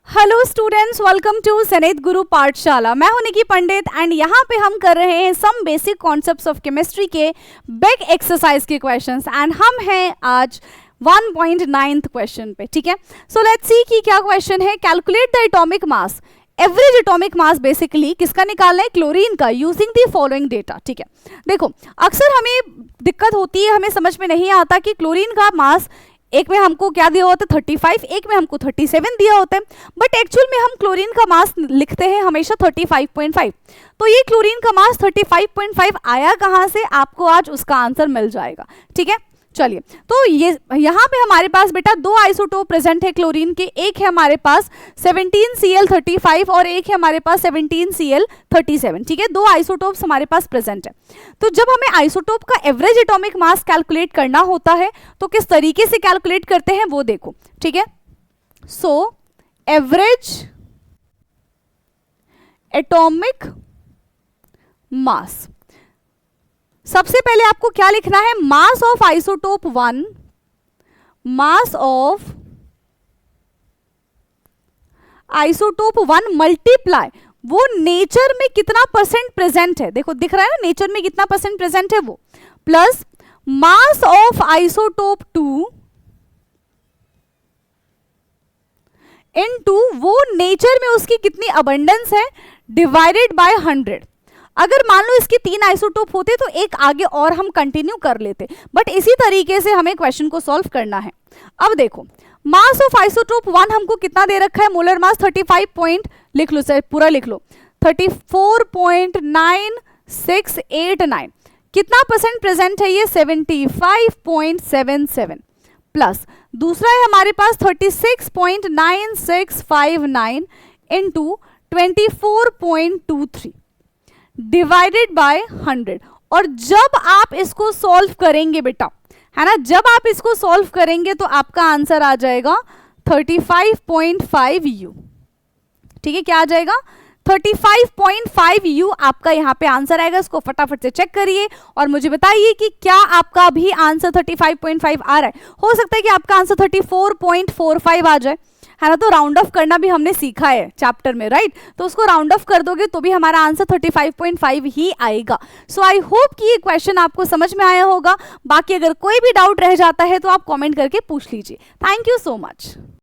Hello students, welcome to सनेत गुरु पाठशाला। मैं हूं निकी पंडित एंड यहाँ पे हम कर रहे हैं some basic concepts of chemistry के बिग एक्सरसाइज के क्वेश्चंस एंड हम हैं आज 1.9th क्वेश्चन पे। ठीक है, सो लेट्स सी कि क्या क्वेश्चन है। Calculate the atomic mass, average atomic mass basically किसका निकालना है, क्लोरीन का, यूजिंग द फॉलोइंग डेटा। ठीक है, देखो अक्सर हमें दिक्कत होती है, हमें समझ में नहीं आता कि क्लोरीन का मास एक में हमको क्या दिया होता है 35, एक में हमको 37 दिया होता है, बट एक्चुअल में हम क्लोरीन का मास लिखते हैं हमेशा 35.5। तो ये क्लोरीन का मास 35.5 आया कहाँ से, आपको आज उसका आंसर मिल जाएगा। ठीक है, चलिए, तो ये यहाँ पे हमारे पास बेटा दो आइसोटोप प्रेजेंट है क्लोरीन के। एक है हमारे पास 17Cl35 और एक है हमारे पास 17Cl37। ठीक है, दो आइसोटोप्स हमारे पास प्रेजेंट है। तो जब हमें आइसोटोप का एवरेज एटॉमिक मास कैलकुलेट करना होता है तो किस तरीके से कैलकुलेट करते हैं वो देखो। ठीक है, सो एवरेज एटॉमिक मास, सबसे पहले आपको क्या लिखना है, mass of isotope 1, mass of isotope 1 multiply वो नेचर में कितना परसेंट प्रेजेंट है, देखो दिख रहा है ना नेचर में कितना परसेंट प्रेजेंट है वो, plus mass of isotope 2 into वो नेचर में उसकी कितनी अबंडेंस है डिवाइडेड बाय 100। अगर मान लो इसके 3 आइसोटोप होते तो एक आगे और हम कंटिन्यू कर लेते, बट इसी तरीके से हमें क्वेश्चन को सॉल्व करना है। अब देखो मास ऑफ आइसोटोप 1 हमको कितना दे रखा है, मोलर मास 35 लिख लो सर, पूरा लिख लो 34.9689। कितना परसेंट प्रेजेंट है ये, 75.77, प्लस दूसरा है हमारे पास 36.9659 इंटू 24.23 डिवाइडेड बाय 100। और जब आप इसको सॉल्व करेंगे बेटा, है ना, जब आप इसको सॉल्व करेंगे तो आपका आंसर आ जाएगा 35.5 U। ठीक है, क्या आ जाएगा 35.5 U आपका यहाँ पे आंसर आएगा। इसको फटाफट से चेक करिए और मुझे बताइए कि क्या आपका भी आंसर 35.5 आ रहा है। हो सकता है कि आपका आंसर 34.45 आ जाए, है ना। तो राउंड ऑफ करना भी हमने सीखा है चैप्टर में, राइट। तो उसको राउंड ऑफ कर दोगे तो भी हमारा आंसर 35.5 ही आएगा। सो आई होप कि ये क्वेश्चन आपको समझ में आया होगा। बाकी अगर कोई भी डाउट रह जाता है तो आप कमेंट करके पूछ लीजिए। Thank you so much.